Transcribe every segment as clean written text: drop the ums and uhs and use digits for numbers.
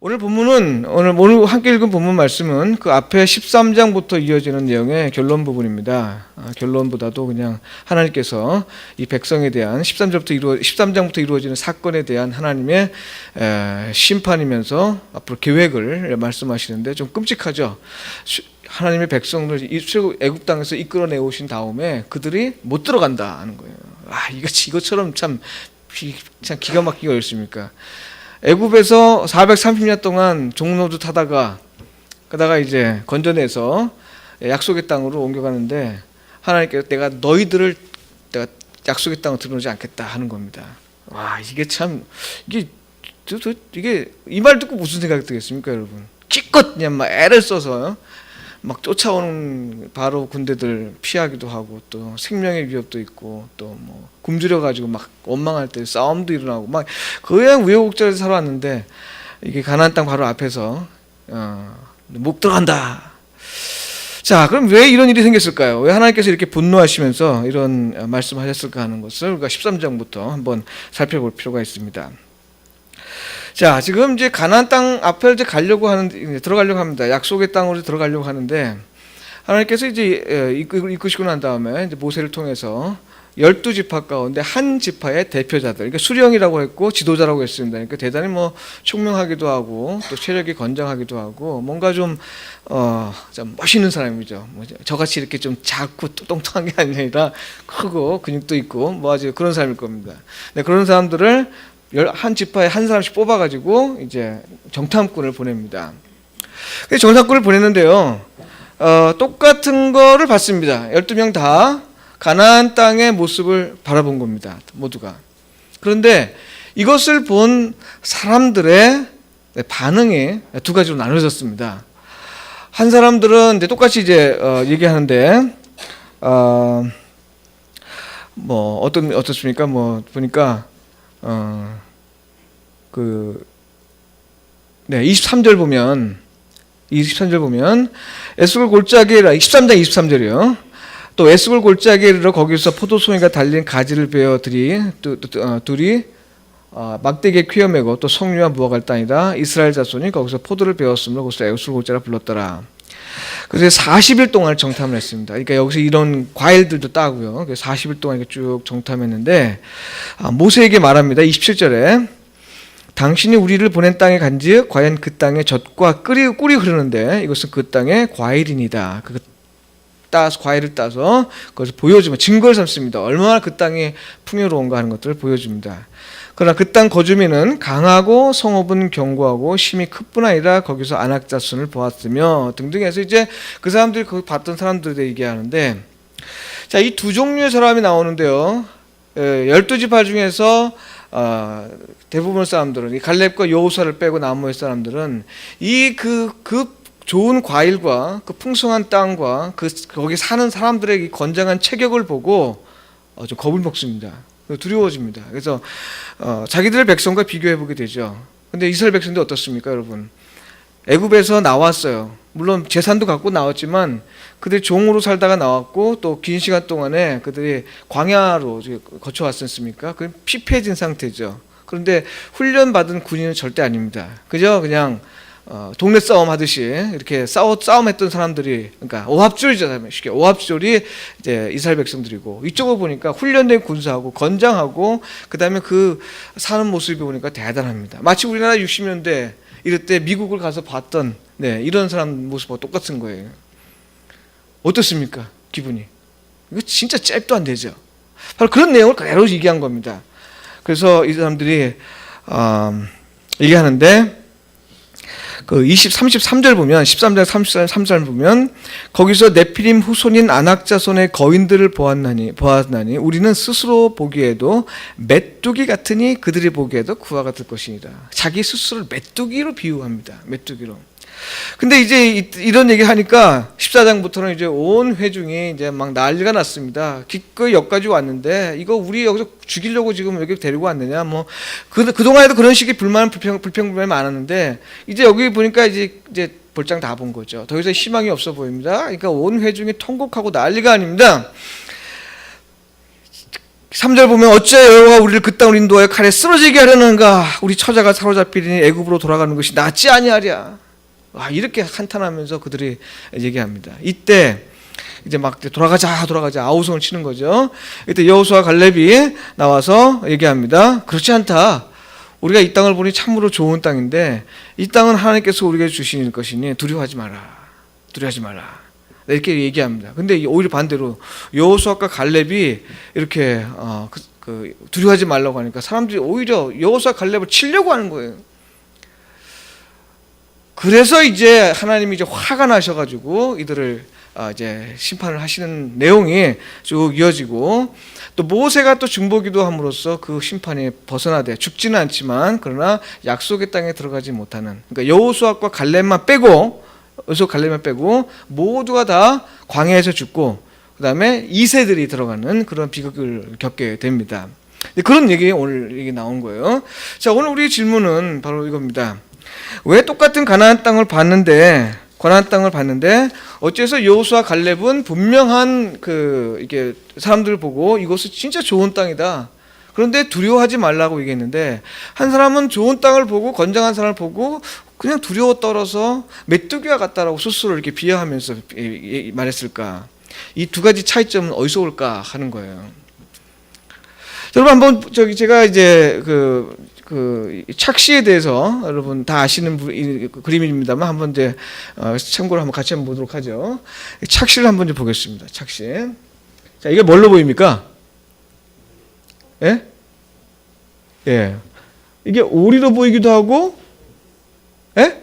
오늘 함께 읽은 본문 말씀은 그 앞에 13장부터 이어지는 내용의 결론 부분입니다. 결론보다도 그냥 하나님께서 이 백성에 대한 13장부터 이루어지는 사건에 대한 하나님의 심판이면서 앞으로 계획을 말씀하시는데 좀 끔찍하죠. 하나님의 백성들 애굽 땅에서 이끌어내 오신 다음에 그들이 못 들어간다 하는 거예요. 이것처럼 참 기가 막히게 어렵습니까? 애굽에서 430년 동안 종로도 타다가 그러다가 이제 건져내서 약속의 땅으로 옮겨가는데 하나님께서 내가 약속의 땅으로 들어오지 않겠다 하는 겁니다. 이게 이 말 듣고 무슨 생각이 들겠습니까, 여러분? 기껏 그냥 막 애를 써서 막 쫓아오는 바로 군대들 피하기도 하고 또 생명의 위협도 있고 또 뭐 굶주려 가지고 막 원망할 때 싸움도 일어나고 막 그냥 우여곡절에서 살아왔는데 이게 가나안 땅 바로 앞에서 못 들어간다. 자, 그럼 왜 이런 일이 생겼을까요? 왜 하나님께서 이렇게 분노하시면서 이런 말씀하셨을까 하는 것을 우리가 13장부터 한번 살펴볼 필요가 있습니다. 자, 지금 이제 가나안 땅 앞에 이제 들어가려고 합니다. 약속의 땅으로 들어가려고 하는데 하나님께서 이제 이끄시고 난 다음에 이제 모세를 통해서 12지파 가운데 한 지파의 대표자들, 그러니까 수령이라고 했고 지도자라고 했습니다. 그러니까 대단히 뭐 총명하기도 하고 또 체력이 건장하기도 하고 뭔가 좀 멋있는 사람이죠. 저같이 이렇게 좀 작고 뚱뚱한 게 아니라 크고 근육도 있고 뭐 아주 그런 사람일 겁니다. 네, 그런 사람들을 한 지파에 한 사람씩 뽑아가지고 이제 정탐꾼을 보냅니다. 정탐꾼을 보냈는데요, 똑같은 거를 봤습니다. 12명 다 가나안 땅의 모습을 바라본 겁니다. 모두가. 그런데 이것을 본 사람들의 반응이 두 가지로 나눠졌습니다. 한 사람들은 이제 똑같이 이제 얘기하는데 뭐 어떻습니까? 뭐 보니까 23절 보면 에스골 골짜기라 13장 23절이요. 또 에스골 골짜기에 이르러 거기서 포도송이가 달린 가지를 베어 둘이 막대기에 퀴어매고 또 석류와 무화과를 따니라. 이스라엘 자손이 거기서 포도를 베었으므로 거기서 에스골 골짜기라 불렀더라. 그래서 40일 동안 정탐을 했습니다. 그러니까 여기서 이런 과일들도 따고요. 40일 동안 이렇게 쭉 정탐했는데 모세에게 말합니다. 27절에 당신이 우리를 보낸 땅에 간즉 과연 그 땅에 젖과 꿀이 흐르는데 이것은 그 땅의 과일이니이다. 과일을 따서 그것을 보여주면 증거를 삼습니다. 얼마나 그 땅이 풍요로운가 하는 것들을 보여줍니다. 그러나 그 땅 거주민은 강하고 성읍은 견고하고 심히 크뿐 아니라 거기서 안악 자손을 보았으며 등등 해서 이제 그 사람들이 거기 봤던 사람들에 얘기하는데, 자, 이 두 종류의 사람이 나오는데요. 12지파 중에서 대부분의 사람들은 이 갈렙과 여호수아를 빼고 나머지 사람들은 그 좋은 과일과 그 풍성한 땅과 거기 사는 사람들의 이 건장한 체격을 보고 좀 겁을 먹습니다. 두려워집니다. 그래서 자기들의 백성과 비교해 보게 되죠. 근데 이스라엘 백성들 어떻습니까, 여러분? 애굽에서 나왔어요. 물론 재산도 갖고 나왔지만 그들이 종으로 살다가 나왔고 또 긴 시간 동안에 그들이 광야로 거쳐왔지 않습니까? 그 피폐해진 상태죠. 그런데 훈련받은 군인은 절대 아닙니다. 그냥 동네 싸움 하듯이 이렇게 싸움했던 사람들이, 그러니까 오합지졸이잖아요. 쉽게 오합지졸이 이제 이스라엘 백성들이고, 이쪽을 보니까 훈련된 군사하고 건장하고 그다음에 그 사는 모습이 보니까 대단합니다. 마치 우리나라 60년대 이럴 때 미국을 가서 봤던 이런 사람 모습과 똑같은 거예요. 어떻습니까? 기분이? 이거 진짜 잽도 안 되죠. 바로 그런 내용을 그대로 얘기한 겁니다. 그래서 이 사람들이 얘기하는데 그 33절 보면 13장 33절 보면 거기서 네피림 후손인 아낙 자손의 거인들을 보았나니 우리는 스스로 보기에도 메뚜기 같으니 그들이 보기에도 그와 같을 것이니라. 자기 스스로를 메뚜기로 비유합니다. 메뚜기로. 근데 이제 이런 얘기 하니까 14장부터는 이제 온 회중이 이제 막 난리가 났습니다. 기꺼이 여기까지 왔는데 이거 우리 여기서 죽이려고 지금 여기 데리고 왔느냐, 뭐 그동안에도 그런 식의 불평불만이 많았는데 이제 여기 보니까 이제 볼장 다 본 거죠. 더 이상 희망이 없어 보입니다. 그러니까 온 회중이 통곡하고 난리가 아닙니다. 3절 보면 어찌 여호와가 우리를 그 땅으로 인도하여 칼에 쓰러지게 하려는가. 우리 처자가 사로잡히리니 애굽으로 돌아가는 것이 낫지 아니하랴. 이렇게 한탄하면서 그들이 얘기합니다. 이때 이제 막 돌아가자 아우성을 치는 거죠. 이때 여호수아 갈렙이 나와서 얘기합니다. 그렇지 않다. 우리가 이 땅을 보니 참으로 좋은 땅인데 이 땅은 하나님께서 우리에게 주시는 것이니 두려워하지 말라. 이렇게 얘기합니다. 근데 오히려 반대로 여호수아과 갈렙이 이렇게 두려워하지 말라고 하니까 사람들이 오히려 여호수아 갈렙을 치려고 하는 거예요. 그래서 이제 하나님이 이제 화가 나셔가지고 이들을 이제 심판을 하시는 내용이 쭉 이어지고, 또 모세가 또 중보기도 함으로써 그 심판이 벗어나되 죽지는 않지만 그러나 약속의 땅에 들어가지 못하는, 그러니까 여호수아과 갈렙만 빼고 모두가 다 광야에서 죽고 그 다음에 2세들이 들어가는 그런 비극을 겪게 됩니다. 그런 얘기 오늘 얘기 나온 거예요. 자, 오늘 우리 질문은 바로 이겁니다. 왜 똑같은 가나안 땅을 봤는데 어째서 여호수아 갈렙은 분명한 이게 사람들을 보고 이것은 진짜 좋은 땅이다. 그런데 두려워하지 말라고 얘기했는데 한 사람은 좋은 땅을 보고 건장한 사람을 보고 그냥 두려워 떨어서 메뚜기와 같다라고 스스로 이렇게 비하하면서 말했을까? 이 두 가지 차이점은 어디서 올까 하는 거예요. 여러분 한번 제가 이제 착시에 대해서 여러분 다 아시는 그림입니다만 한번 이제 참고로 한번 같이 한번 보도록 하죠. 착시를 한번 좀 보겠습니다. 착시. 자, 이게 뭘로 보입니까? 예? 예. 이게 오리로 보이기도 하고, 예?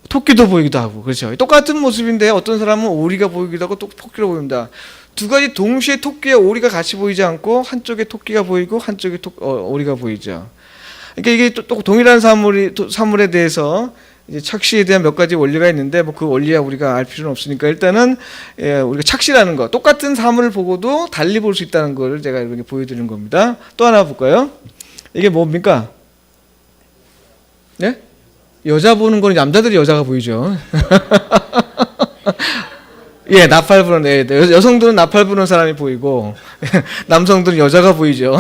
토끼도 보이기도 하고, 그렇죠. 똑같은 모습인데 어떤 사람은 오리가 보이기도 하고 또 토끼로 보입니다. 두 가지 동시에 토끼와 오리가 같이 보이지 않고 한쪽에 토끼가 보이고 한쪽에 오리가 보이죠. 그러니까 이게 또 동일한 사물에 대해서 이제 착시에 대한 몇 가지 원리가 있는데 뭐 그 원리야 우리가 알 필요는 없으니까 일단은 우리가 착시라는 거, 똑같은 사물을 보고도 달리 볼 수 있다는 걸 제가 이렇게 보여드리는 겁니다. 또 하나 볼까요? 이게 뭡니까? 네? 여자 보는 거는 남자들이 여자가 보이죠. 예, 나팔 부는, 여성들은 나팔 부는 사람이 보이고, 남성들은 여자가 보이죠.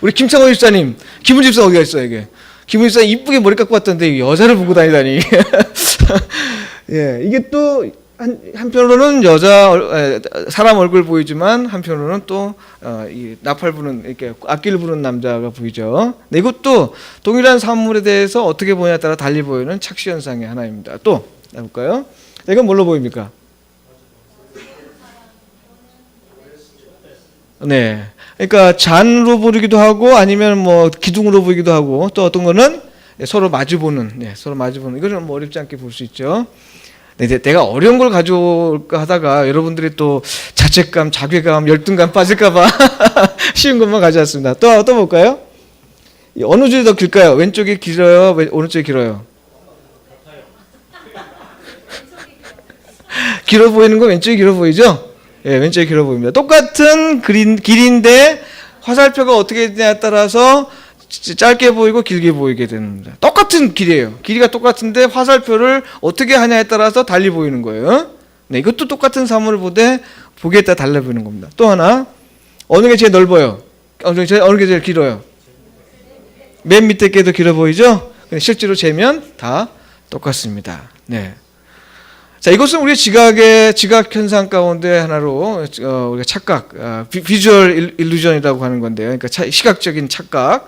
우리 김창호 집사님, 김훈 집사 어디가 있어요, 이게? 김훈 집사 이쁘게 머리 깎고 왔던데, 여자를 보고 다니다니. 예, 이게 또, 한편으로는 사람 얼굴 보이지만, 한편으로는 또, 이 나팔 부는, 이렇게 악기를 부는 남자가 보이죠. 네, 이것도 동일한 사물에 대해서 어떻게 보냐에 따라 달리 보이는 착시 현상의 하나입니다. 또, 해볼까요? 이건 뭘로 보입니까? 네. 그러니까 잔으로 보이기도 하고 아니면 뭐 기둥으로 보이기도 하고 또 어떤 거는 서로 마주보는, 서로 마주보는, 이거는 뭐 어렵지 않게 볼 수 있죠. 네, 내가 어려운 걸 가져올까 하다가 여러분들이 또 자책감, 자괴감, 열등감 빠질까봐 쉬운 것만 가져왔습니다. 또 볼까요? 어느 줄이 더 길까요? 왼쪽이 길어요? 오른쪽이 길어요? 길어 보이는 건 왼쪽이 길어 보이죠? 예, 왼쪽이 길어 보입니다. 똑같은 길인데 화살표가 어떻게 되냐에 따라서 짧게 보이고 길게 보이게 됩니다. 똑같은 길이에요. 길이가 똑같은데 화살표를 어떻게 하냐에 따라서 달리 보이는 거예요. 네, 이것도 똑같은 사물을 보기에 따라 달라 보이는 겁니다. 또 하나, 어느 게 제일 넓어요? 어느 게 제일 길어요? 맨 밑에 게 더 길어 보이죠? 근데 실제로 재면 다 똑같습니다. 네. 자, 이것은 우리 지각 현상 가운데 하나로 우리가 착각, 비주얼 일루전이라고 하는 건데요. 그러니까 시각적인 착각,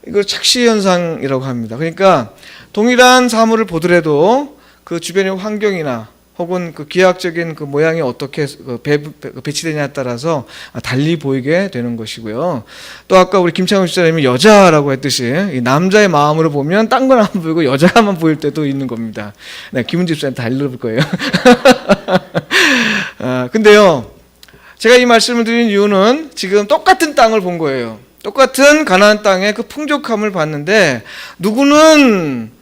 이걸 착시 현상이라고 합니다. 그러니까 동일한 사물을 보더라도 그 주변의 환경이나 혹은 그 기하학적인 그 모양이 어떻게 배치되냐에 따라서 달리 보이게 되는 것이고요. 또 아까 우리 김창훈 집사님이 여자라고 했듯이 이 남자의 마음으로 보면 딴 건 안 보이고 여자만 보일 때도 있는 겁니다. 네, 김훈 집사님 다 읽어볼 거예요. 근데요, 제가 이 말씀을 드린 이유는 지금 똑같은 땅을 본 거예요. 똑같은 가나안 땅의 그 풍족함을 봤는데 누구는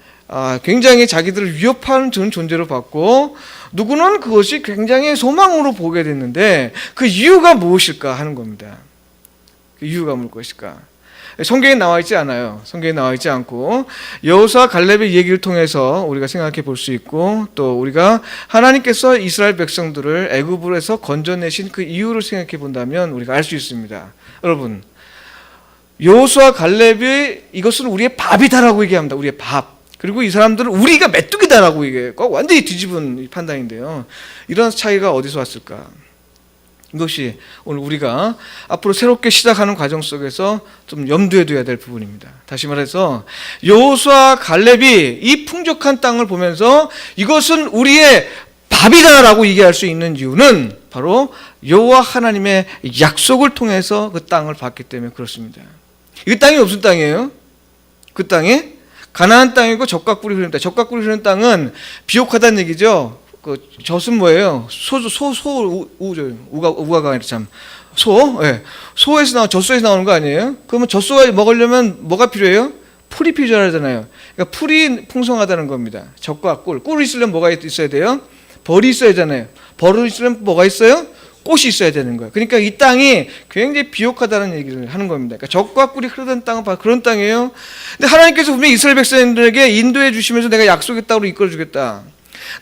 굉장히 자기들을 위협하는 존재로 봤고 누구는 그것이 굉장히 소망으로 보게 됐는데 그 이유가 무엇일까 하는 겁니다. 그 이유가 무엇일까? 성경에 나와 있지 않아요. 성경에 나와 있지 않고 여호수아 갈렙의 얘기를 통해서 우리가 생각해 볼 수 있고, 또 우리가 하나님께서 이스라엘 백성들을 애굽에서 건져내신 그 이유를 생각해 본다면 우리가 알 수 있습니다. 여러분, 여호수아 갈렙이 이것은 우리의 밥이다라고 얘기합니다. 우리의 밥. 그리고 이 사람들은 우리가 메뚜기다라고 얘기해요. 완전히 뒤집은 판단인데요. 이런 차이가 어디서 왔을까? 이것이 오늘 우리가 앞으로 새롭게 시작하는 과정 속에서 좀 염두에 둬야 될 부분입니다. 다시 말해서 여호수아 갈렙이 이 풍족한 땅을 보면서 이것은 우리의 밥이다라고 얘기할 수 있는 이유는 바로 여호와 하나님의 약속을 통해서 그 땅을 받기 때문에 그렇습니다. 이 땅이 무슨 땅이에요? 그 땅이 가나안 땅이고 젖과 꿀이 흐르는 땅. 젖과 꿀이 흐르는 땅은 비옥하다는 얘기죠. 그 젖은 뭐예요? 우가가 아니라 참 소, 예. 젖소에서 나오는 거 아니에요? 그러면 젖소가 먹으려면 뭐가 필요해요? 풀이 필요하잖아요. 그러니까 풀이 풍성하다는 겁니다. 젖과 꿀. 꿀이 있으려면 뭐가 있어야 돼요? 벌이 있어야 하잖아요. 벌이 있으려면 뭐가 있어요? 꽃이 있어야 되는 거예요. 그러니까 이 땅이 굉장히 비옥하다는 얘기를 하는 겁니다. 그러니까 젖과 꿀이 흐르던 땅은 바로 그런 땅이에요. 근데 하나님께서 분명히 이스라엘 백성들에게 인도해 주시면서 내가 약속의 땅으로 이끌어 주겠다.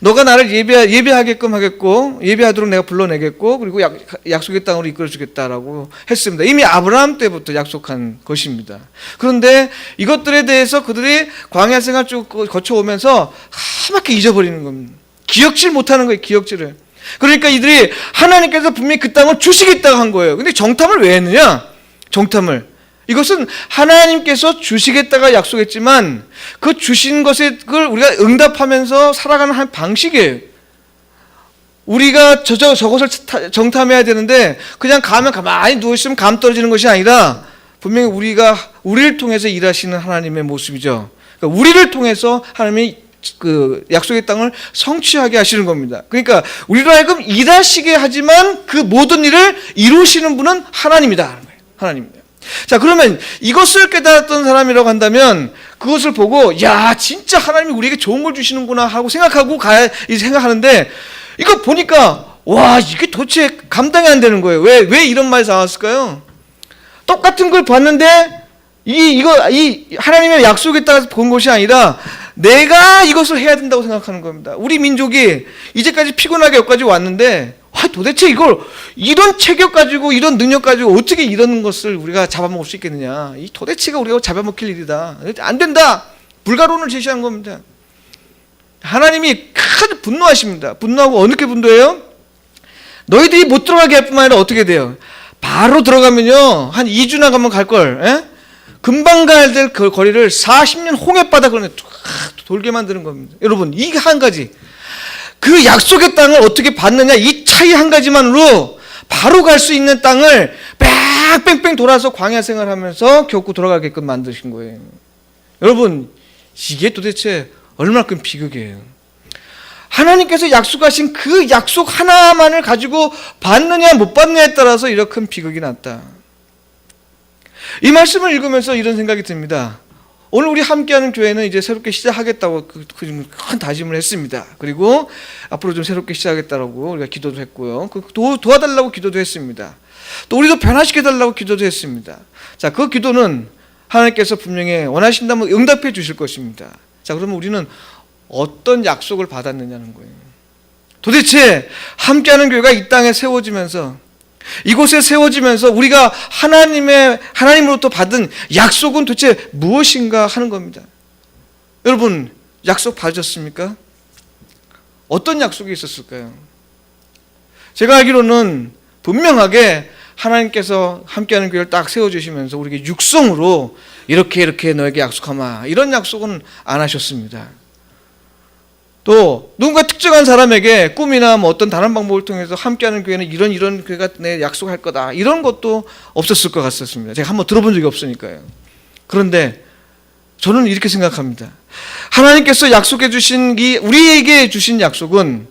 너가 나를 예배하게끔 하겠고, 예배하도록 내가 불러내겠고, 그리고 약속의 땅으로 이끌어 주겠다라고 했습니다. 이미 아브라함 때부터 약속한 것입니다. 그런데 이것들에 대해서 그들이 광야 생활 쭉 거쳐오면서 하맣게 잊어버리는 겁니다. 기억질 못하는 거예요. 기억질을. 그러니까 이들이 하나님께서 분명히 그 땅을 주시겠다고 한 거예요. 근데 정탐을 왜 했느냐? 정탐을. 이것은 하나님께서 주시겠다가 약속했지만 그 주신 것을 우리가 응답하면서 살아가는 한 방식이에요. 우리가 저것을 정탐해야 되는데 그냥 가면 가만히 누워있으면 감 떨어지는 것이 아니라 분명히 우리를 통해서 일하시는 하나님의 모습이죠. 그러니까 우리를 통해서 하나님이 그 약속의 땅을 성취하게 하시는 겁니다. 그러니까 우리로 하여금 일하시게 하지만 그 모든 일을 이루시는 분은 하나님이다. 하나님입니다. 자, 그러면 이것을 깨달았던 사람이라고 한다면 그것을 보고 야, 진짜 하나님이 우리에게 좋은 걸 주시는구나 하고 생각하는데 이거 보니까 와, 이게 도대체 감당이 안 되는 거예요. 왜 이런 말이 나왔을까요? 똑같은 걸 봤는데 이 하나님의 약속에 따라서 본 것이 아니라 내가 이것을 해야 된다고 생각하는 겁니다. 우리 민족이 이제까지 피곤하게 여기까지 왔는데 도대체 이런 체격 가지고 이런 능력 가지고 어떻게 이런 것을 우리가 잡아먹을 수 있겠느냐. 이 도대체가 우리가 잡아먹힐 일이다. 안 된다. 불가론을 제시한 겁니다. 하나님이 큰 분노하십니다. 분노하고 어떻게 분노해요? 너희들이 못 들어가게 할 뿐만 아니라 어떻게 돼요? 바로 들어가면요 한 2주 나가면 갈걸. 금방 가야 될 그 거리를 40년 홍해바다 그러네 돌게 만드는 겁니다. 여러분, 이게 한 가지. 그 약속의 땅을 어떻게 받느냐, 이 차이 한 가지만으로 바로 갈 수 있는 땅을 뺑뺑뺑 돌아서 광야 생활하면서 겨우 돌아가게끔 만드신 거예요. 여러분, 이게 도대체 얼마큼 비극이에요. 하나님께서 약속하신 그 약속 하나만을 가지고 받느냐 못 받느냐에 따라서 이렇게 큰 비극이 났다. 이 말씀을 읽으면서 이런 생각이 듭니다. 오늘 우리 함께하는 교회는 이제 새롭게 시작하겠다고 큰 다짐을 했습니다. 그리고 앞으로 좀 새롭게 시작하겠다고 우리가 기도도 했고요. 도와달라고 기도도 했습니다. 또 우리도 변화시켜달라고 기도도 했습니다. 자, 그 기도는 하나님께서 분명히 원하신다면 응답해 주실 것입니다. 자, 그러면 우리는 어떤 약속을 받았느냐는 거예요. 도대체 함께하는 교회가 이 땅에 세워지면서 이곳에 세워지면서 우리가 하나님으로부터 받은 약속은 도대체 무엇인가 하는 겁니다. 여러분, 약속 받으셨습니까? 어떤 약속이 있었을까요? 제가 알기로는 분명하게 하나님께서 함께하는 교회를 딱 세워주시면서 우리에게 육성으로 이렇게 너에게 약속하마, 이런 약속은 안 하셨습니다. 또 누군가 특정한 사람에게 꿈이나 어떤 다른 방법을 통해서 함께하는 교회는 이런 교회가 내 약속할 거다, 이런 것도 없었을 것 같았습니다. 제가 한번 들어본 적이 없으니까요. 그런데 저는 이렇게 생각합니다. 하나님께서 약속해 주신 우리에게 주신 약속은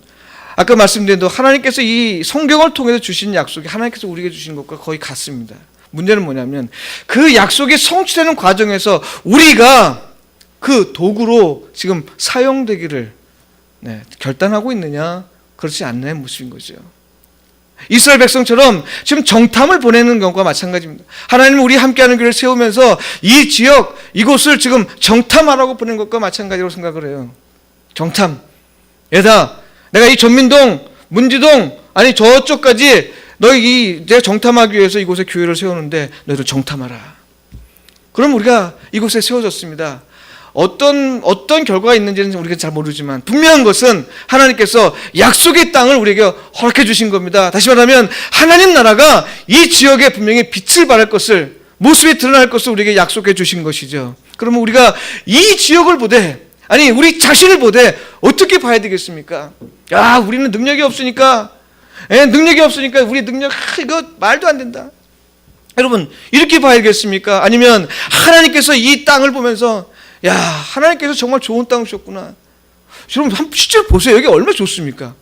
아까 말씀드린 대로 하나님께서 이 성경을 통해서 주신 약속이 하나님께서 우리에게 주신 것과 거의 같습니다. 문제는 뭐냐면 그 약속이 성취되는 과정에서 우리가 그 도구로 지금 사용되기를 결단하고 있느냐, 그렇지 않느냐의 모습인 거죠. 이스라엘 백성처럼 지금 정탐을 보내는 경우가 마찬가지입니다. 하나님은 우리 함께하는 교회를 세우면서 이 지역, 이곳을 지금 정탐하라고 보낸 것과 마찬가지로 생각을 해요. 정탐. 얘다, 내가 이 전민동, 문지동, 아니 저쪽까지 너희 내가 정탐하기 위해서 이곳에 교회를 세우는데 너희들 정탐하라. 그럼 우리가 이곳에 세워졌습니다. 어떤 결과가 있는지는 우리가 잘 모르지만 분명한 것은 하나님께서 약속의 땅을 우리에게 허락해 주신 겁니다. 다시 말하면 하나님 나라가 이 지역에 분명히 빛을 발할 것을, 모습이 드러날 것을 우리에게 약속해 주신 것이죠. 그러면 우리가 이 지역을 보되, 아니 우리 자신을 보되 어떻게 봐야 되겠습니까? 야, 우리는 능력이 없으니까, 능력이 없으니까 우리 능력 이거 말도 안 된다. 여러분 이렇게 봐야겠습니까? 아니면 하나님께서 이 땅을 보면서 야, 하나님께서 정말 좋은 땅을 주셨구나. 여러분 한번 실제로 보세요. 여기 얼마나 좋습니까?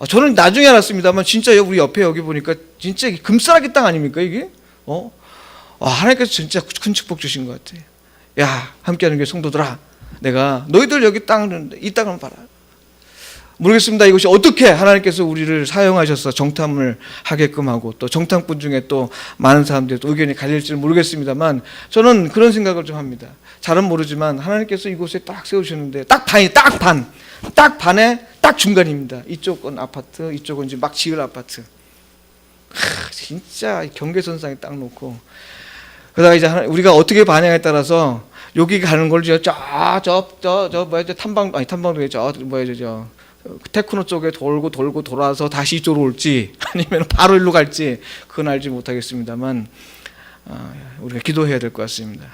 저는 나중에 알았습니다만 진짜 우리 옆에 여기 보니까 진짜 금싸라기 땅 아닙니까 이게? 하나님께서 진짜 큰 축복 주신 것 같아. 야, 함께하는 교회 성도들아, 내가 너희들 여기 이 땅을 봐라. 모르겠습니다. 이것이 어떻게 하나님께서 우리를 사용하셔서 정탐을 하게끔 하고 또 정탐꾼 중에 또 많은 사람들이 또 의견이 갈릴지는 모르겠습니다만 저는 그런 생각을 좀 합니다. 잘은 모르지만 하나님께서 이곳에 딱 세우셨는데 딱 반에 딱 중간입니다. 이쪽은 아파트, 이쪽은 이제 막 지을 아파트. 진짜 경계선상에 딱 놓고 그러다가 이제 우리가 어떻게 반응에 따라서 여기 가는 걸 테크노 쪽에 돌고 돌아서 다시 이쪽으로 올지 아니면 바로 일로 갈지 그건 알지 못하겠습니다만 우리가 기도해야 될 것 같습니다.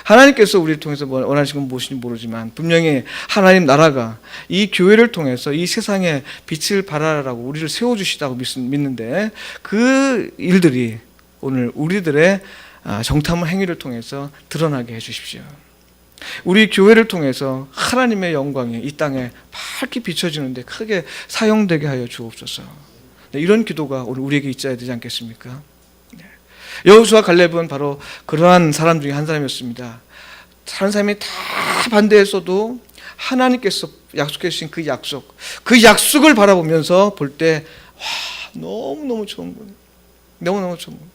하나님께서 우리를 통해서 원하시는 건 무엇인지 모르지만 분명히 하나님 나라가 이 교회를 통해서 이 세상에 빛을 발하라고 우리를 세워주시다고 믿는데 그 일들이 오늘 우리들의 정탐 행위를 통해서 드러나게 해주십시오. 우리 교회를 통해서 하나님의 영광이 이 땅에 밝게 비춰지는데 크게 사용되게 하여 주옵소서. 이런 기도가 오늘 우리에게 있어야 되지 않겠습니까? 여호수아 갈렙은 바로 그러한 사람 중에 한 사람이었습니다. 다른 사람이 다 반대했어도 하나님께서 약속해 주신 그 약속을 바라보면서 볼 때 너무너무 좋은 거예요. 너무너무 좋은 거예요.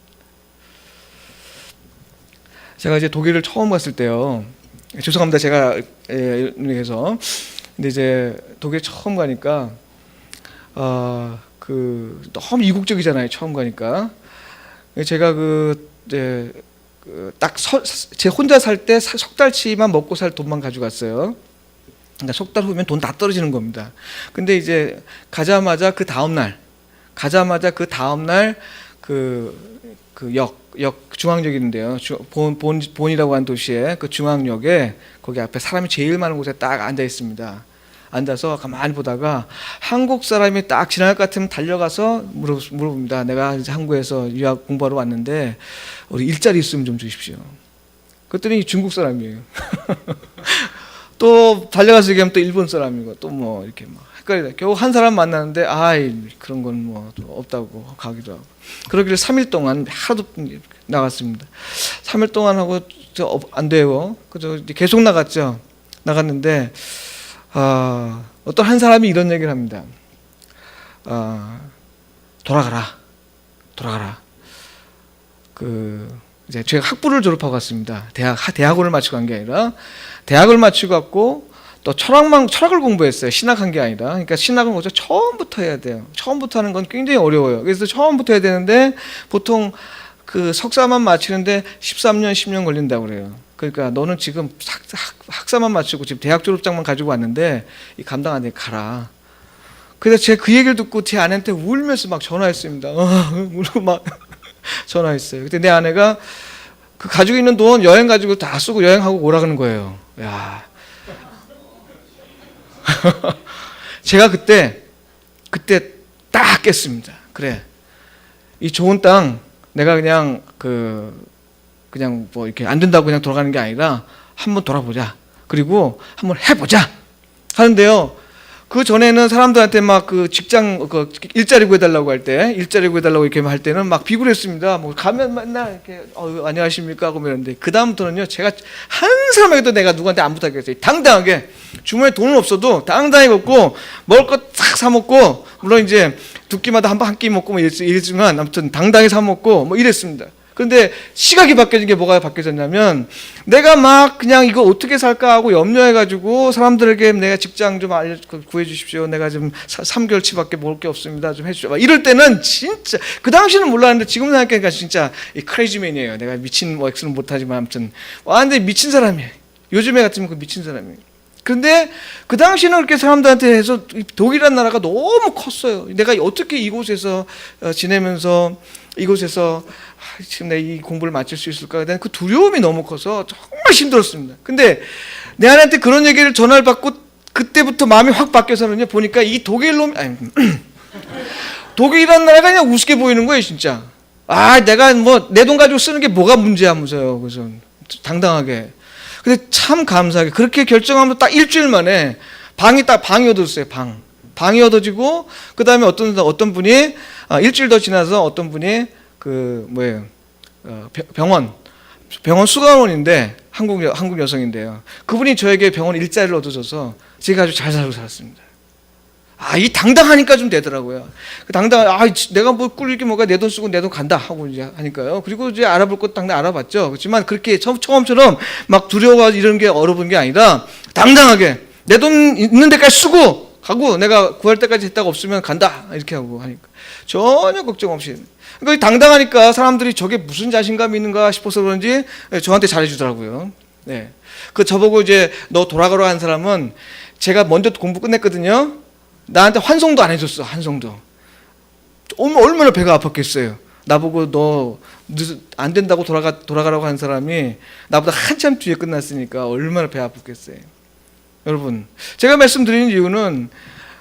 제가 이제 독일을 처음 갔을 때요. 죄송합니다. 제가 해서 근데 이제 독일 처음 가니까 너무 이국적이잖아요. 처음 가니까 제가 제 혼자 살 때 석 달치만 먹고 살 돈만 가져갔어요. 그러니까 석 달 후면 돈 다 떨어지는 겁니다. 근데 이제 가자마자 그 다음 날 중앙역이 있는데요. 본이라고 하는 도시에 그 중앙역에 거기 앞에 사람이 제일 많은 곳에 딱 앉아 있습니다. 앉아서 가만히 보다가 한국 사람이 딱 지나갈 것 같으면 달려가서 물어봅니다. 내가 이제 한국에서 유학 공부하러 왔는데 우리 일자리 있으면 좀 주십시오. 그랬더니 중국 사람이에요. 또 달려가서 얘기하면 또 일본 사람이고 또 뭐 이렇게 막 헷갈리다. 겨우 한 사람 만나는데 그런 건 뭐 없다고 가기도 하고. 그러기를 3일 동안 하도 나갔습니다. 3일 동안 하고 안 돼요. 그래서 계속 나갔죠. 나갔는데 어떤 한 사람이 이런 얘기를 합니다. 돌아가라. 이제 제가 학부를 졸업하고 갔습니다. 대학원을 마치고 간 게 아니라 대학을 마치고 갔고 또 철학을 공부했어요. 신학한 게 아니라. 그러니까 신학은 먼저 처음부터 해야 돼요. 처음부터 하는 건 굉장히 어려워요. 그래서 처음부터 해야 되는데 보통 그 석사만 마치는데 13년, 10년 걸린다고 그래요. 그러니까 너는 지금 학사만 마치고 지금 대학 졸업장만 가지고 왔는데 이 감당 안 돼, 가라. 그래서 제가 그 얘기를 듣고 제 아내한테 울면서 막 전화했습니다. 울고 막 전화했어요. 그때 내 아내가 그 가지고 있는 돈 여행 가지고 다 쓰고 여행하고 오라는 거예요. 야. 제가 그때 딱 깼습니다. 그래, 이 좋은 땅 내가 그냥 뭐 이렇게 안 된다고 그냥 돌아가는 게 아니라 한번 돌아보자. 그리고 한번 해보자 하는데요. 그 전에는 사람들한테 막 그 직장 일자리 구해달라고 할 때 이렇게 할 때는 막 비굴했습니다. 뭐 가면 맨날 이렇게 안녕하십니까 하고 이러는데 그 다음부터는요 제가 한 사람에게도 내가 누구한테 안 부탁했어요. 당당하게 주머니에 돈은 없어도 당당히 걷고 먹을 거 싹 사 먹고 물론 이제 두 끼마다 한 끼 먹고 뭐 이랬지만 아무튼 당당히 사 먹고 뭐 이랬습니다. 그런데 시각이 바뀌어진 게 뭐가 바뀌어졌냐면 내가 막 그냥 이거 어떻게 살까 하고 염려해가지고 사람들에게 내가 직장 좀 구해주십시오. 내가 좀 3개월치밖에 먹을 게 없습니다. 좀 해주십시오. 막 이럴 때는 진짜 그 당시는 몰랐는데 지금 생각하니까 진짜 크레이지맨이에요. 내가 미친 뭐 X는 못하지만 아무튼 완전히 미친 사람이에요. 요즘에 같으면 그 미친 사람이에요. 그런데 그 당시는 그렇게 사람들한테 해서 독일이라는 나라가 너무 컸어요. 내가 어떻게 이곳에서 지내면서 이곳에서 지금 내가 이 공부를 마칠 수 있을까에 대한 그 두려움이 너무 커서 정말 힘들었습니다. 근데 내 아내한테 그런 얘기를 전화를 받고 그때부터 마음이 확 바뀌어서는요, 보니까 이 독일이라는 나라가 그냥 우습게 보이는 거예요, 진짜. 내가 뭐 내 돈 가지고 쓰는 게 뭐가 문제야 하면서요. 그래서 당당하게. 근데 참 감사하게 그렇게 결정하면 딱 일주일 만에 방이 얻어졌어요. 방이 얻어지고 그 다음에 어떤 분이 일주일 더 지나서 어떤 분이 병원 수강원인데 한국 여성인데요. 그분이 저에게 병원 일자리를 얻어줘서 제가 아주 잘 살고 살았습니다. 이 당당하니까 좀 되더라고요. 내가 뭐 꿀릴 게 뭐가 내 돈 쓰고 내 돈 간다 하고 이제 하니까요. 그리고 이제 알아볼 것도 당연히 알아봤죠. 그렇지만 그렇게 처음처럼 막 두려워가지고 이런 게 어려운 게 아니라 당당하게 내 돈 있는 데까지 쓰고 가고 내가 구할 때까지 했다가 없으면 간다 이렇게 하고 하니까 전혀 걱정 없이. 그러니까 당당하니까 사람들이 저게 무슨 자신감이 있는가 싶어서 그런지 저한테 잘해주더라고요. 네. 저보고 이제 너 돌아가러 한 사람은 제가 먼저 공부 끝냈거든요. 나한테 환송도 안 해줬어. 환송도. 얼마나 배가 아팠겠어요. 나보고 너 안 된다고 돌아가라고 한 사람이 나보다 한참 뒤에 끝났으니까 얼마나 배 아팠겠어요. 여러분, 제가 말씀드리는 이유는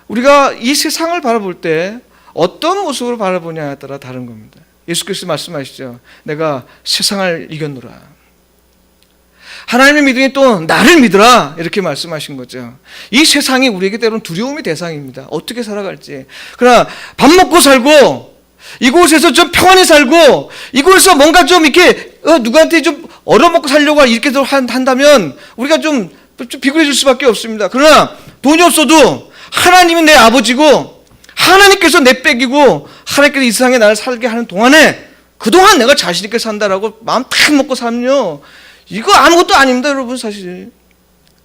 우리가 이 세상을 바라볼 때 어떤 모습으로 바라보냐에 따라 다른 겁니다. 예수께서 말씀하시죠. 내가 세상을 이겼노라. 하나님을 믿으니 또 나를 믿으라 이렇게 말씀하신 거죠. 이 세상이 우리에게 때로는 두려움의 대상입니다. 어떻게 살아갈지. 그러나 밥 먹고 살고 이곳에서 좀 평안히 살고 이곳에서 뭔가 좀 이렇게 누구한테 좀 얻어먹고 살려고 이렇게 한다면 우리가 좀 비굴해질 수밖에 없습니다. 그러나 돈이 없어도 하나님이 내 아버지고 하나님께서 내 빽이고 하나님께서 이 세상에 나를 살게 하는 동안에 그동안 내가 자신 있게 산다라고 마음 탁 먹고 살면요, 이거 아무것도 아닙니다, 여러분. 사실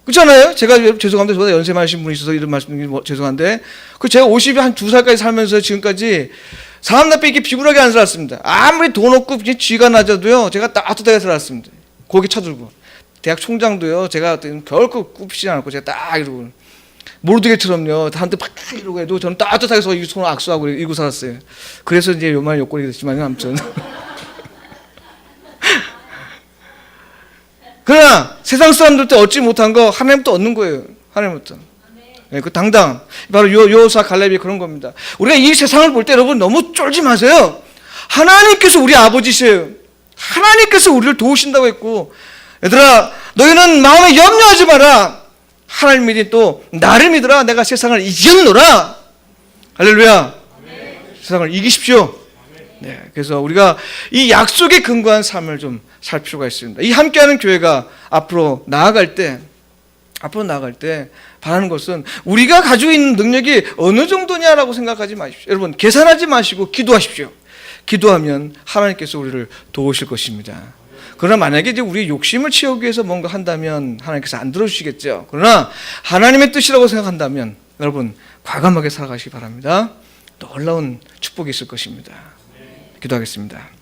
그렇잖아요. 제가 죄송합니다. 저보다 연세 많으신 분이 있어서 이런 말씀드리기 죄송한데 제가 50이 한 2살까지 살면서 지금까지 사람 앞에 이렇게 비굴하게 안 살았습니다. 아무리 돈 없고 쥐가 낮아도요 제가 따뜻하게 살았습니다. 고개 쳐들고. 대학 총장도요 제가 결코 굽히지 않았고 제가 딱 이러고 모르드게처럼요 다한테 팍 이러고 해도 저는 따뜻하게 서 손을 악수하고 이러고 살았어요. 그래서 이제 요만 욕거리 됐지만 아무튼 그러나 세상 사람들도 얻지 못한 거 하나님부터 얻는 거예요. 하나님부터. 네, 그 당당. 바로 요사 갈렙이 그런 겁니다. 우리가 이 세상을 볼 때 여러분 너무 쫄지 마세요. 하나님께서 우리 아버지세요. 하나님께서 우리를 도우신다고 했고, 얘들아 너희는 마음에 염려하지 마라. 하나님 믿으니 또 나를 믿으라. 내가 세상을 이겼노라. 할렐루야. 아멘. 세상을 이기십시오. 네, 그래서 우리가 이 약속에 근거한 삶을 좀 살 필요가 있습니다. 이 함께하는 교회가 앞으로 나아갈 때 바라는 것은 우리가 가지고 있는 능력이 어느 정도냐라고 생각하지 마십시오. 여러분, 계산하지 마시고 기도하십시오. 기도하면 하나님께서 우리를 도우실 것입니다. 그러나 만약에 이제 우리 욕심을 채우기 위해서 뭔가 한다면 하나님께서 안 들어주시겠죠. 그러나 하나님의 뜻이라고 생각한다면 여러분 과감하게 살아가시기 바랍니다. 놀라운 축복이 있을 것입니다. 기도하겠습니다.